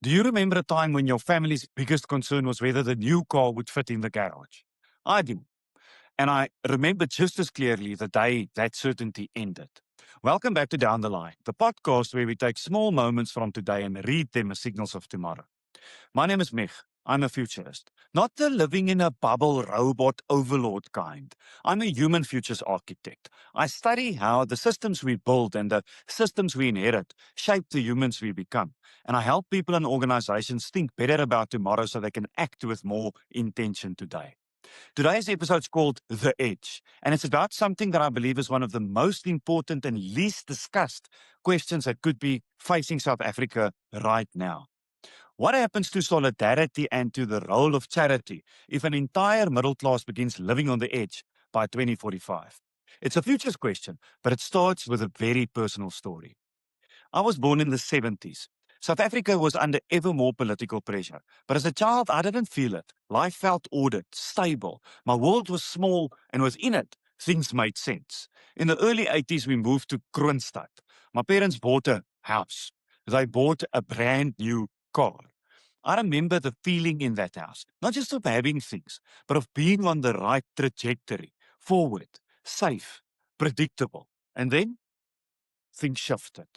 Do you remember a time when your family's biggest concern was whether the new car would fit in the garage? I do. And I remember just as clearly the day that certainty ended. Welcome back to Down the Line, the podcast where we take small moments from today and read them as signals of tomorrow. My name is Mich. I'm a futurist. Not the living in a bubble robot overlord kind. I'm a human futures architect. I study how the systems we build and the systems we inherit shape the humans we become. And I help people and organizations think better about tomorrow so they can act with more intention today. Today's episode is called The Edge, and it's about something that I believe is one of the most important and least discussed questions that could be facing South Africa right now. What happens to solidarity and to the role of charity if an entire middle class begins living on the edge by 2045? It's a futures question, but it starts with a very personal story. I was born in the 70s. South Africa was under ever more political pressure. But as a child, I didn't feel it. Life felt ordered, stable. My world was small, and within it, things made sense. In the early 80s, we moved to Kroonstad. My parents bought a house. They bought a brand new car. I remember the feeling in that house, not just of having things, but of being on the right trajectory, forward, safe, predictable. And then things shifted.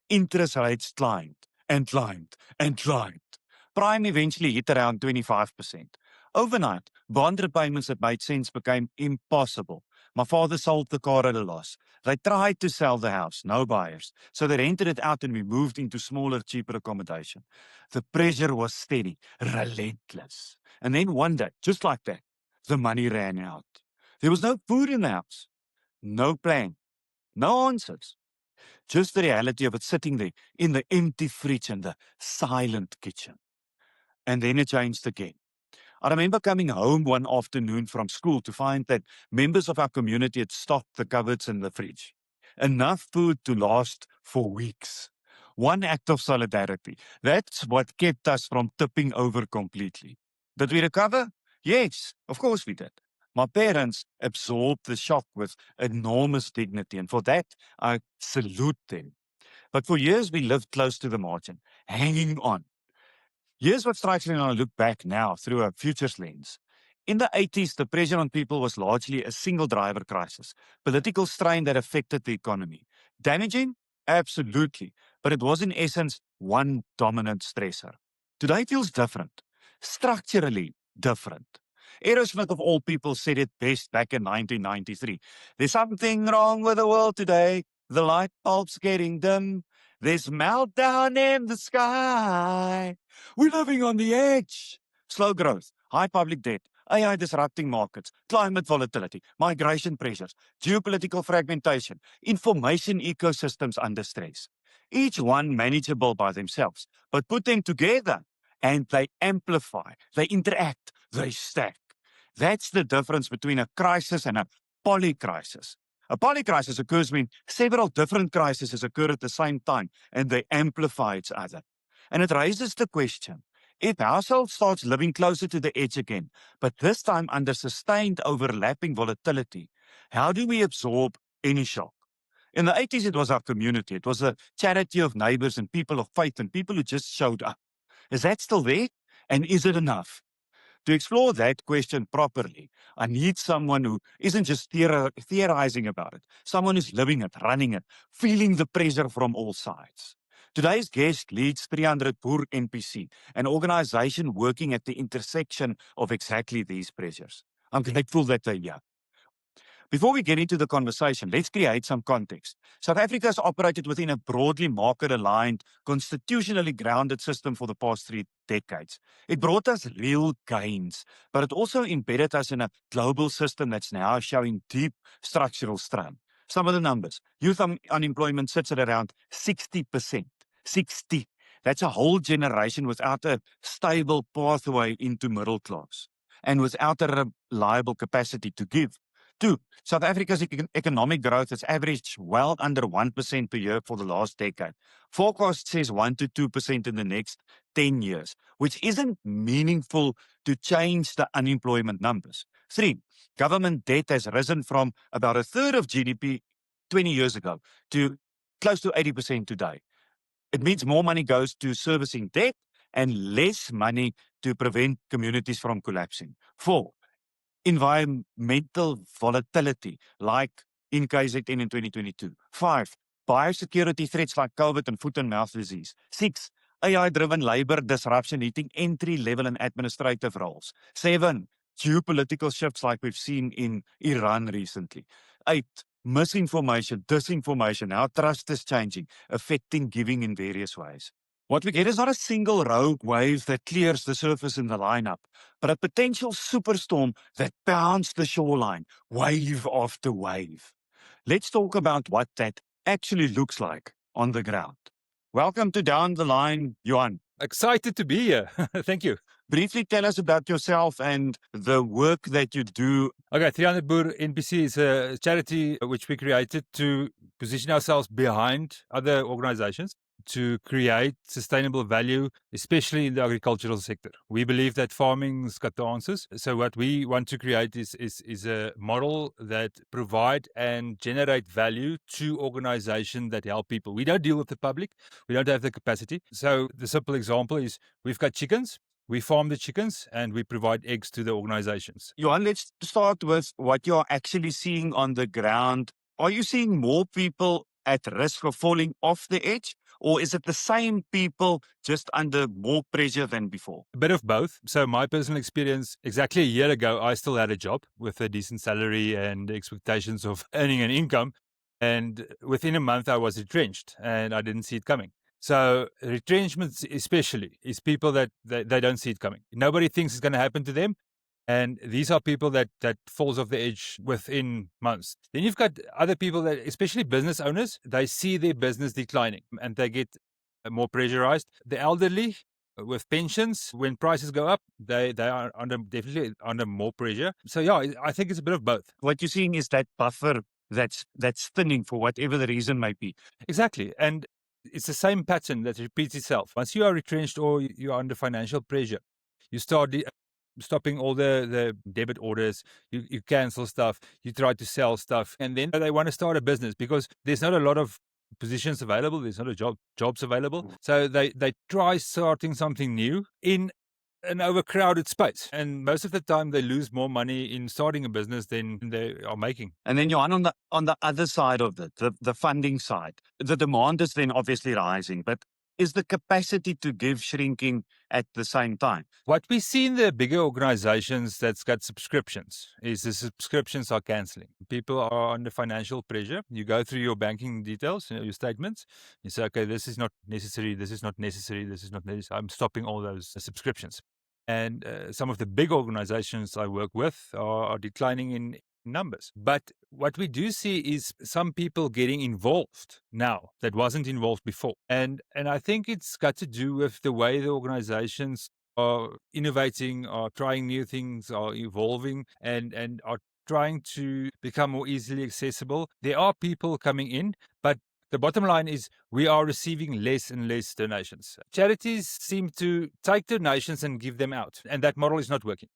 Interest rates climbed and climbed and climbed. Prime eventually hit around 25%. Overnight, bond repayments that made sense became impossible. My father sold the car at a loss. They tried to sell the house, no buyers. So they rented it out and we moved into smaller, cheaper accommodation. The pressure was steady, relentless. And then one day, just like that, the money ran out. There was no food in the house, no plan, no answers. Just the reality of it sitting there in the empty fridge and the silent kitchen. And then it changed again. I remember coming home one afternoon from school to find that members of our community had stocked the cupboards and the fridge. Enough food to last for weeks. One act of solidarity. That's what kept us from tipping over completely. Did we recover? Yes, of course we did. My parents absorbed the shock with enormous dignity, and for that, I salute them. But for years, we lived close to the margin, hanging on. Here's what strikes me when I look back now through a futures lens. In the 80s, the pressure on people was largely a single driver crisis, political strain that affected the economy. Damaging? Absolutely. But it was in essence one dominant stressor. Today feels different, structurally different. Aerosmith, of all people, said it best back in 1993. There's something wrong with the world today. The light bulb's getting dim. There's meltdown in the sky. We're living on the edge. Slow growth, high public debt, AI disrupting markets, climate volatility, migration pressures, geopolitical fragmentation, information ecosystems under stress. Each one manageable by themselves, but put them together and they amplify, they interact, they stack. That's the difference between a crisis and a polycrisis. A polycrisis occurs when several different crises occur at the same time and they amplify each other. And it raises the question, if household starts living closer to the edge again, but this time under sustained overlapping volatility, how do we absorb any shock? In the 80s, it was our community. It was a charity of neighbors and people of faith and people who just showed up. Is that still there? And is it enough? To explore that question properly, I need someone who isn't just theorizing about it, someone who's living it, running it, feeling the pressure from all sides. Today's guest leads 300 Boer NPC, an organization working at the intersection of exactly these pressures. I'm grateful that they're here. Before we get into the conversation, let's create some context. South Africa has operated within a broadly market-aligned, constitutionally grounded system for the past 3 decades. It brought us real gains, but it also embedded us in a global system that's now showing deep structural strain. Some of the numbers. Youth unemployment sits at around 60%. 60. That's a whole generation without a stable pathway into middle class and without a reliable capacity to give. 2. South Africa's economic growth has averaged well under 1% per year for the last decade. Forecast says 1 to 2% in the next 10 years, which isn't meaningful to change the unemployment numbers. 3. Government debt has risen from about a third of GDP 20 years ago to close to 80% today. It means more money goes to servicing debt and less money to prevent communities from collapsing. 4, environmental volatility, like in KZN in 2022. 5, biosecurity threats like COVID and foot and mouth disease. 6, AI-driven labor disruption hitting entry-level and administrative roles. 7, geopolitical shifts like we've seen in Iran recently. 8, misinformation, disinformation, how trust is changing, affecting giving in various ways. What we get is not a single rogue wave that clears the surface in the lineup, but a potential superstorm that pounds the shoreline, wave after wave. Let's talk about what that actually looks like on the ground. Welcome to Down the Line, Johan. Excited to be here. Thank you. Briefly tell us about yourself and the work that you do. Okay, 300 Boer NPC is a charity which we created to position ourselves behind other organizations to create sustainable value, especially in the agricultural sector. We believe that farming's got the answers. So what we want to create is a model that provide and generate value to organizations that help people. We don't deal with the public. We don't have the capacity. So the simple example is we've got chickens. We farm the chickens and we provide eggs to the organizations. Johan, let's start with what you're actually seeing on the ground. Are you seeing more people at risk of falling off the edge? Or is it the same people just under more pressure than before? A bit of both. So my personal experience, exactly a year ago, I still had a job with a decent salary and expectations of earning an income. And within a month, I was retrenched and I didn't see it coming. So retrenchments especially is people that they don't see it coming. Nobody thinks it's going to happen to them. And these are people that falls off the edge within months. Then you've got other people that, especially business owners, they see their business declining and they get more pressurized. The elderly with pensions, when prices go up, they are definitely under more pressure. So yeah, I think it's a bit of both. What you're seeing is that buffer that's thinning for whatever the reason might be. Exactly. And it's the same pattern that repeats itself. Once you are retrenched or you are under financial pressure, you start stopping all the debit orders, you cancel stuff, you try to sell stuff, and then they want to start a business because there's not a lot of positions available, there's not a jobs available. So they try starting something new in an overcrowded space. And most of the time they lose more money in starting a business than they are making. And then Johan, on the other side of it, the funding side, the demand is then obviously rising, but is the capacity to give shrinking at the same time? What we see in the bigger organizations that's got subscriptions is the subscriptions are canceling. People are under financial pressure. You go through your banking details, your statements. You say, okay, this is not necessary. This is not necessary. This is not necessary. I'm stopping all those subscriptions. And some of the big organizations I work with are declining in numbers. But what we do see is some people getting involved now that wasn't involved before. And I think it's got to do with the way the organizations are innovating, are trying new things, are evolving and are trying to become more easily accessible. There are people coming in, but the bottom line is we are receiving less and less donations. Charities seem to take donations and give them out, and that model is not working.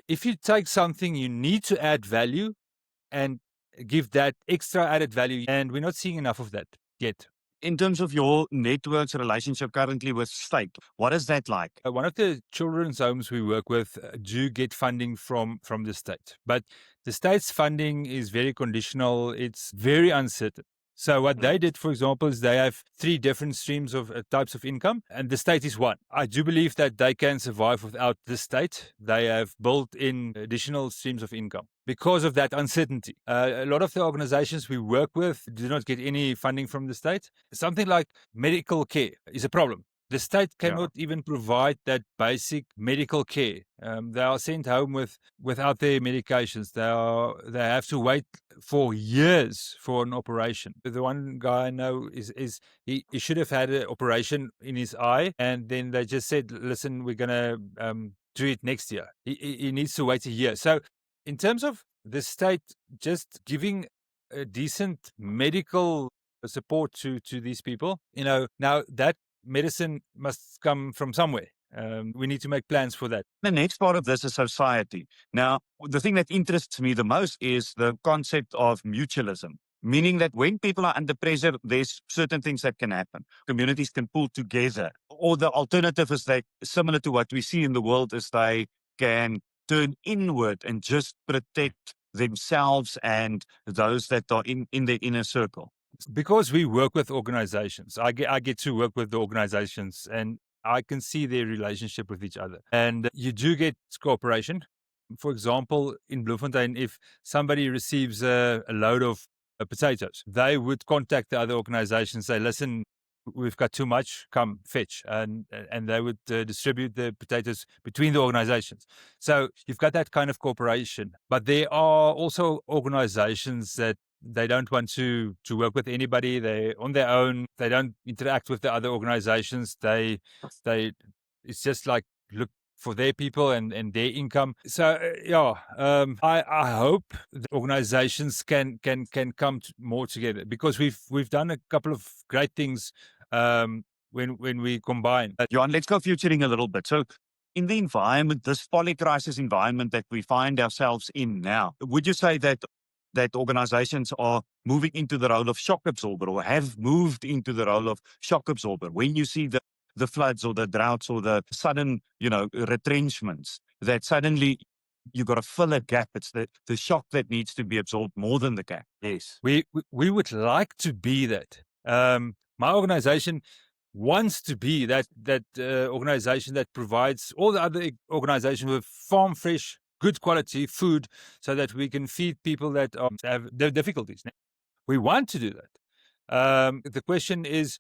If you take something, you need to add value and give that extra added value, and we're not seeing enough of that yet. In terms of your network's relationship currently with state, what is that like? One of the children's homes we work with do get funding from the state, but the state's funding is very conditional. It's very uncertain. So what they did, for example, is they have 3 different streams of types of income, and the state is one. I do believe that they can survive without the state. They have built in additional streams of income because of that uncertainty. A lot of the organizations we work with do not get any funding from the state. Something like medical care is a problem. The state cannot even provide that basic medical care. They are sent home without their medications. They have to wait for years for an operation. The one guy I know is he should have had an operation in his eye, and then they just said, "Listen, we're gonna do it next year." He needs to wait a year. So, in terms of the state just giving a decent medical support to these people, now that medicine must come from somewhere. We need to make plans for that. The next part of this is society. Now, the thing that interests me the most is the concept of mutualism, meaning that when people are under pressure, there's certain things that can happen. Communities can pull together. or the alternative is that similar to what we see in the world is they can turn inward and just protect themselves and those that are in their inner circle. Because we work with organizations, I get to work with the organizations and I can see their relationship with each other. And you do get cooperation. For example, in Bloemfontein, if somebody receives a load of potatoes, they would contact the other organization and say, listen, we've got too much, come fetch. And they would distribute the potatoes between the organizations. So you've got that kind of cooperation. But there are also organizations that they don't want to work with anybody. They're on their own. They don't interact with the other organizations. They it's just like look for their people and their income. So I hope the organizations can come more together, because we've done a couple of great things when we combine. Johan, let's go futuring a little bit. So in the environment, this polycrisis environment that we find ourselves in now, would you say that organizations are moving into the role of shock absorber, or have moved into the role of shock absorber? When you see the floods or the droughts or the sudden, retrenchments, that suddenly you got to fill a gap. It's the shock that needs to be absorbed more than the gap. Yes. We would like to be that. My organization wants to be that organization that provides all the other organizations with farm fresh, good quality food, so that we can feed people that have their difficulties. We want to do that. The question is,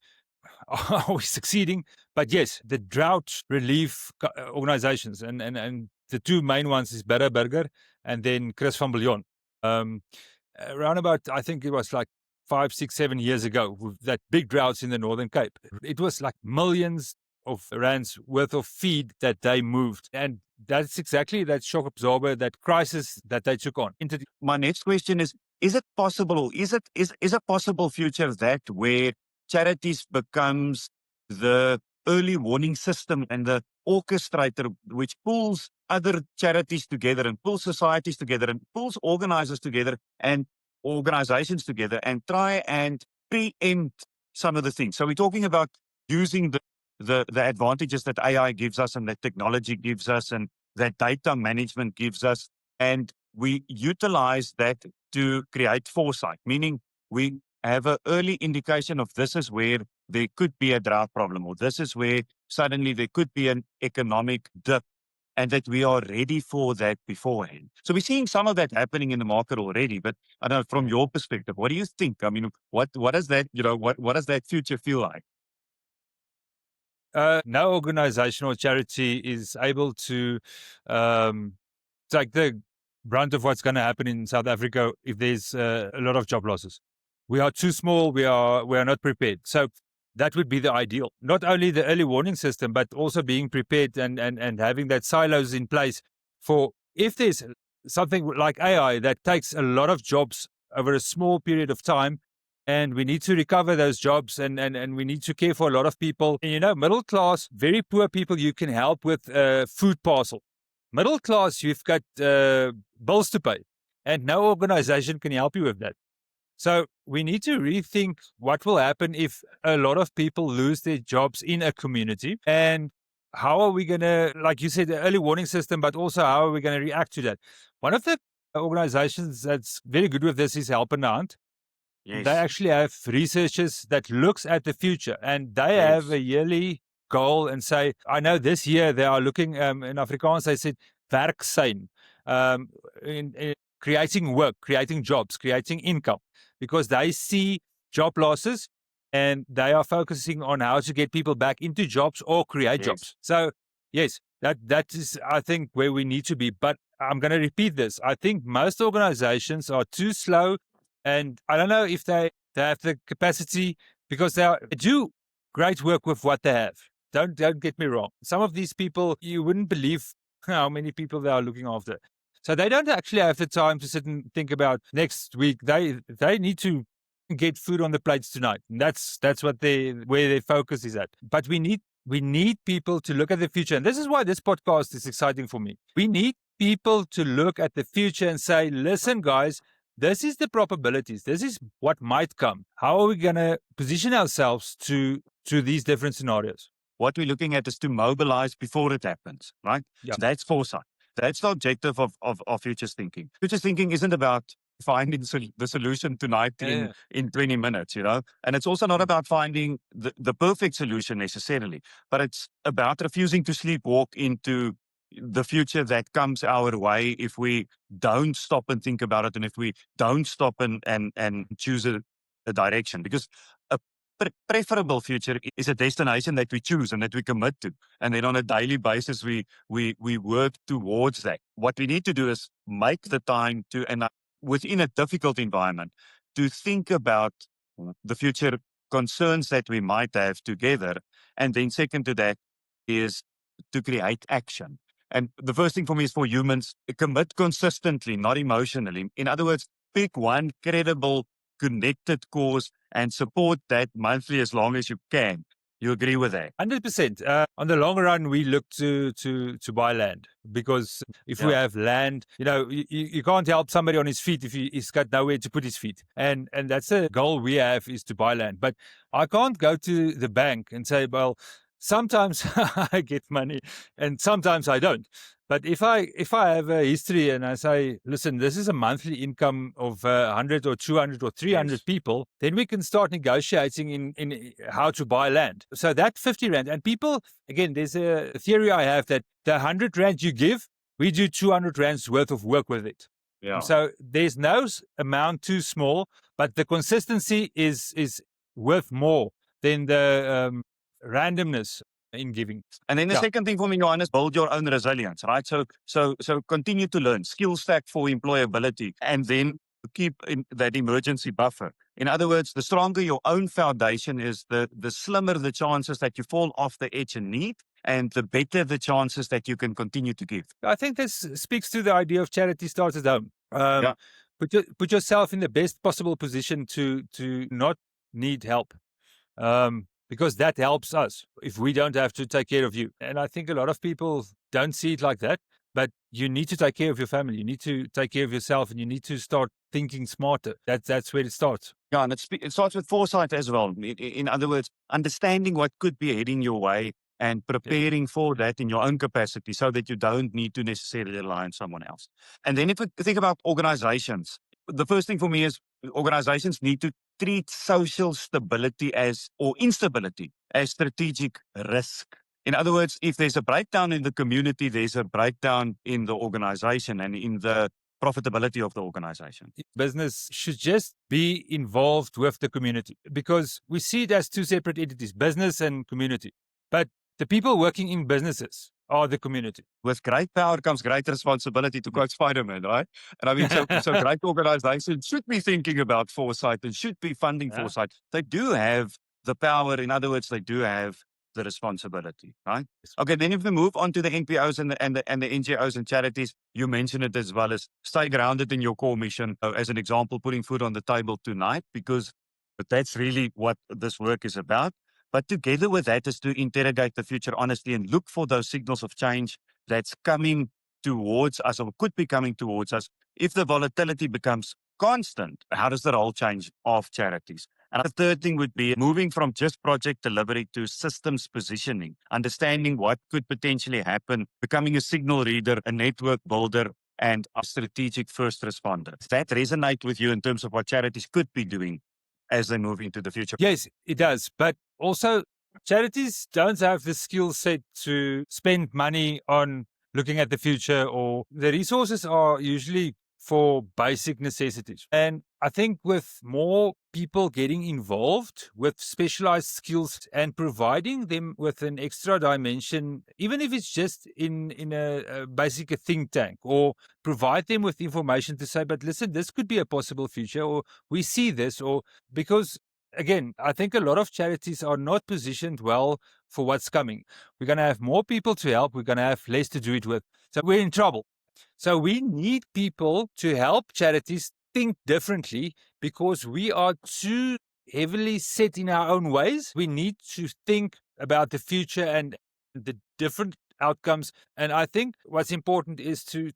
are we succeeding? But yes, the drought relief organizations, and the two main ones is Berre Burger and then Chris van Biljon. Around about, I think it was like 5, 6, 7 years ago, with that big droughts in the Northern Cape. It was like millions of rands worth of feed that they moved. And that's exactly that shock absorber, that crisis that they took on. My next question is it possible, is a possible future that where charities becomes the early warning system and the orchestrator which pulls other charities together and pulls societies together and pulls organizers together and organizations together and try and preempt some of the things? So we're talking about using the advantages that AI gives us and that technology gives us and that data management gives us, and we utilize that to create foresight, meaning we have an early indication of this is where there could be a drought problem, or this is where suddenly there could be an economic dip, and that we are ready for that beforehand. So we're seeing some of that happening in the market already, but I don't know, from your perspective, what do you think? I mean, what does that, what does that future feel like? No organization or charity is able to take the brunt of what's going to happen in South Africa if there's a lot of job losses. We are too small. We are not prepared. So that would be the ideal. Not only the early warning system, but also being prepared and having that silos in place for if there's something like AI that takes a lot of jobs over a small period of time, and we need to recover those jobs and we need to care for a lot of people. And, middle class, very poor people, you can help with food parcel. Middle class, you've got bills to pay, and no organization can help you with that. So we need to rethink what will happen if a lot of people lose their jobs in a community, and how are we going to, like you said, the early warning system, but also how are we going to react to that? One of the organizations that's very good with this is Help and Hand. Yes. They actually have researchers that looks at the future, and they have a yearly goal and say, I know this year they are looking, in Afrikaans, they said, werk sein, in creating work, creating jobs, creating income, because they see job losses and they are focusing on how to get people back into jobs or create jobs. So yes, that is, I think, where we need to be. But I'm going to repeat this. I think most organizations are too slow, and I don't know if they have the capacity, because they do great work with what they have. Don't get me wrong. Some of these people, you wouldn't believe how many people they are looking after. So they don't actually have the time to sit and think about next week. They need to get food on the plates tonight. And that's what where their focus is at. But we need people to look at the future. And this is why this podcast is exciting for me. We need people to look at the future and say, listen, guys, this is the probabilities. This is what might come. How are we going to position ourselves to these different scenarios? What we're looking at is to mobilize before it happens, right? Yeah. That's foresight. That's the objective of futures thinking. Futures thinking isn't about finding the solution tonight Yeah. in 20 minutes, and it's also not about finding the perfect solution necessarily, but it's about refusing to sleepwalk into the future that comes our way if we don't stop and think about it, and if we don't stop and choose a direction. Because a preferable future is a destination that we choose and that we commit to, and then on a daily basis we work towards that. What we need to do is make the time to, and within a difficult environment, to think about the future concerns that we might have together. And then second to that is to create action. And the first thing for me is for humans, commit consistently, not emotionally. In other words, pick one credible, connected cause and support that monthly as long as you can. You agree with that? 100%. On the long run, we look to buy land, because if we Yeah. have land, you can't help somebody on his feet if he's got nowhere to put his feet. And that's a goal we have, is to buy land. But I can't go to the bank and say, well, sometimes I get money and sometimes I don't. But if I have a history and I say, listen, this is a monthly income of 100 or 200 or 300 Yes. people, then we can start negotiating in how to buy land. So that 50 rand, and people, again, there's a theory I have that the 100 rand you give, we do 200 rands worth of work with it. Yeah. So there's no amount too small, but the consistency is worth more than the randomness in giving. And then the Yeah. second thing for me, Johannes, build your own resilience, right? So continue to learn, skill stack for employability, and then keep in that emergency buffer. In other words, the stronger your own foundation is, the slimmer the chances that you fall off the edge and need, and the better the chances that you can continue to give. I think this speaks to the idea of charity starts at home. Yeah. Put yourself in the best possible position to not need help, because that helps us if we don't have to take care of you. And I think a lot of people don't see it like that. But you need to take care of your family. You need to take care of yourself, and you need to start thinking smarter. That's where it starts. Yeah, and it starts with foresight as well. In other words, understanding what could be heading your way and preparing for that in your own capacity so that you don't need to necessarily rely on someone else. And then if we think about organizations, the first thing for me is organizations need to treat social stability or instability as strategic risk. In other words, if there's a breakdown in the community, there's a breakdown in the organization and in the profitability of the organization. Business should just be involved with the community, because we see it as two separate entities, business and community. But the people working in businesses are the community. With great power comes great responsibility, to quote Spider-Man, right? And I mean, so great organizations should be thinking about foresight and should be funding Yeah. foresight. They do have the power. In other words, they do have the responsibility, right? Okay, then if we move on to the NPOs and the NGOs and charities, you mentioned it as well, as stay grounded in your core mission. As an example, putting food on the table tonight, because that's really what this work is about. But together with that is to interrogate the future honestly and look for those signals of change that's coming towards us or could be coming towards us. If the volatility becomes constant, how does the role change of charities? And the third thing would be moving from just project delivery to systems positioning, understanding what could potentially happen, becoming a signal reader, a network builder, and a strategic first responder. Does that resonate with you in terms of what charities could be doing as they move into the future? Yes, it does. But also, charities don't have the skill set to spend money on looking at the future, or the resources are usually for basic necessities. And I think with more people getting involved with specialized skills and providing them with an extra dimension, even if it's just in a basic think tank, or provide them with information to say, but listen, this could be a possible future, or we see this, or because again, I think a lot of charities are not positioned well for what's coming. We're going to have more people to help. We're going to have less to do it with. So we're in trouble. So we need people to help charities think differently, because we are too heavily set in our own ways. We need to think about the future and the different outcomes. And I think what's important is to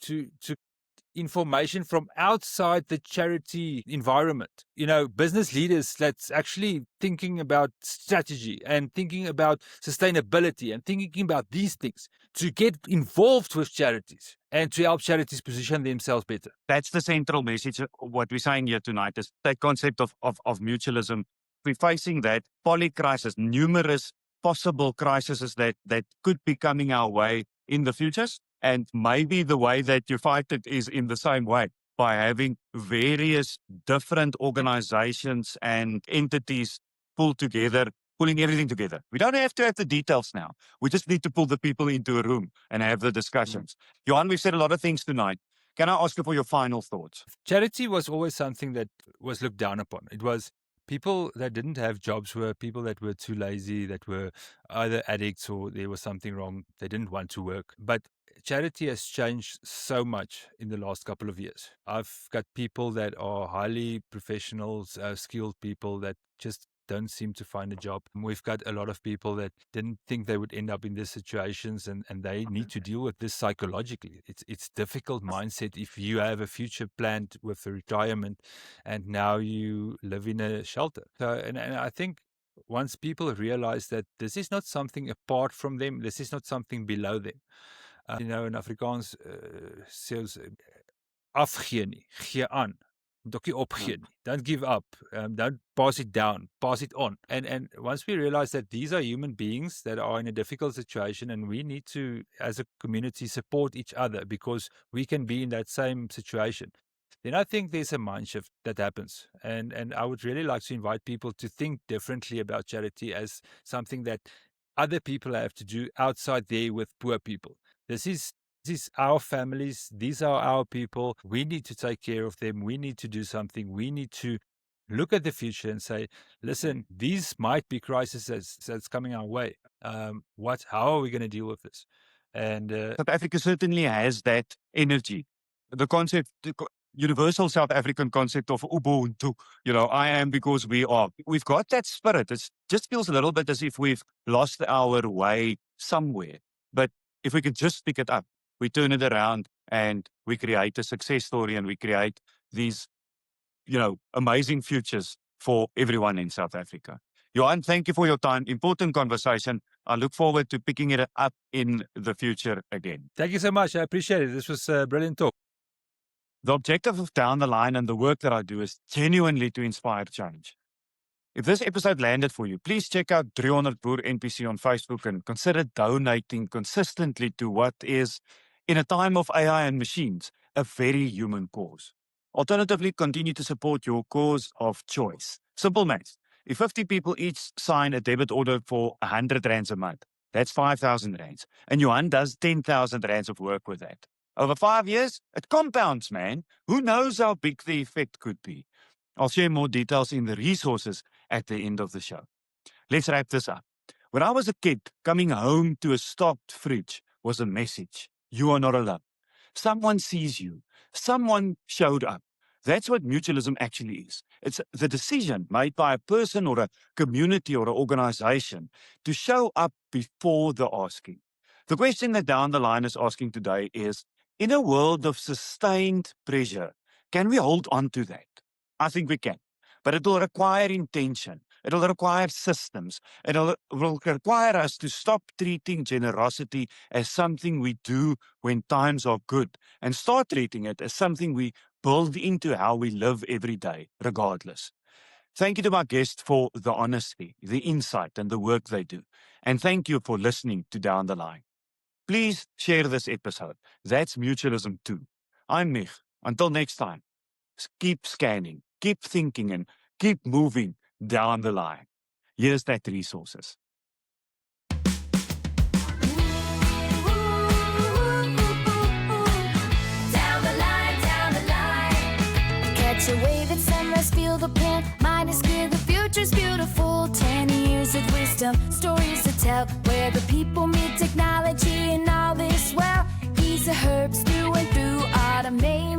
information from outside the charity environment. You know, business leaders that's actually thinking about strategy and thinking about sustainability and thinking about these things to get involved with charities and to help charities position themselves better. That's the central message. What we're saying here tonight is that concept of mutualism. We're facing that polycrisis, numerous possible crises that could be coming our way in the futures. And maybe the way that you fight it is in the same way, by having various different organizations and entities pull together, pulling everything together. We don't have to have the details now. We just need to pull the people into a room and have the discussions. Johan, we've said a lot of things tonight. Can I ask you for your final thoughts? Charity was always something that was looked down upon. It was people that didn't have jobs were people that were too lazy, that were either addicts or there was something wrong. They didn't want to work. But charity has changed so much in the last couple of years. I've got people that are highly professional, skilled people that just don't seem to find a job. We've got a lot of people that didn't think they would end up in these situations, and they need to deal with this psychologically. It's difficult mindset if you have a future planned with a retirement and now you live in a shelter. So, and I think once people realize that this is not something apart from them, this is not something below them. You know, in Afrikaans sê ons afgee nie, gee aan. Moet ook nie opgee nie. Don't give up. Don't pass it down. Pass it on. And once we realize that these are human beings that are in a difficult situation, and we need to, as a community, support each other because we can be in that same situation, then I think there's a mind shift that happens. And I would really like to invite people to think differently about charity as something that other people have to do outside there with poor people. This is our families. These are our people. We need to take care of them. We need to do something. We need to look at the future and say, listen, these might be crises that's coming our way. How are we going to deal with this? And South Africa certainly has that energy. The concept, universal South African concept of Ubuntu, I am because we are. We've got that spirit. It just feels a little bit as if we've lost our way somewhere. But if we could just pick it up, we turn it around and we create a success story, and we create these, amazing futures for everyone in South Africa. Johan, thank you for your time. Important conversation. I look forward to picking it up in the future again. Thank you so much. I appreciate it. This was a brilliant talk. The objective of Down the Line and the work that I do is genuinely to inspire change. If this episode landed for you, please check out 300 Boer NPC on Facebook and consider donating consistently to what is, in a time of AI and machines, a very human cause. Alternatively, continue to support your cause of choice. Simple math. If 50 people each sign a debit order for 100 rands a month, that's 5,000 rands. And Johan does 10,000 rands of work with that. Over 5 years, it compounds, man. Who knows how big the effect could be? I'll share more details in the resources at the end of the show. Let's wrap this up. When I was a kid, coming home to a stocked fridge was a message. You are not alone. Someone sees you. Someone showed up. That's what mutualism actually is. It's the decision made by a person or a community or an organization to show up before the asking. The question that Down the Line is asking today is, in a world of sustained pressure, can we hold on to that? I think we can. But it will require intention. It will require systems. It will require us to stop treating generosity as something we do when times are good and start treating it as something we build into how we live every day, regardless. Thank you to my guests for the honesty, the insight, and the work they do. And thank you for listening to Down the Line. Please share this episode. That's mutualism too. I'm Mich. Until next time, keep scanning, keep thinking, and keep moving down the line. Here's that resources. Down the line, down the line. Catch a wave at sunrise, feel the pain. Mind is clear, the future's beautiful. 10 years of wisdom, stories to tell, where the people meet technology and all this well. He's a herb stewing through autumn, May,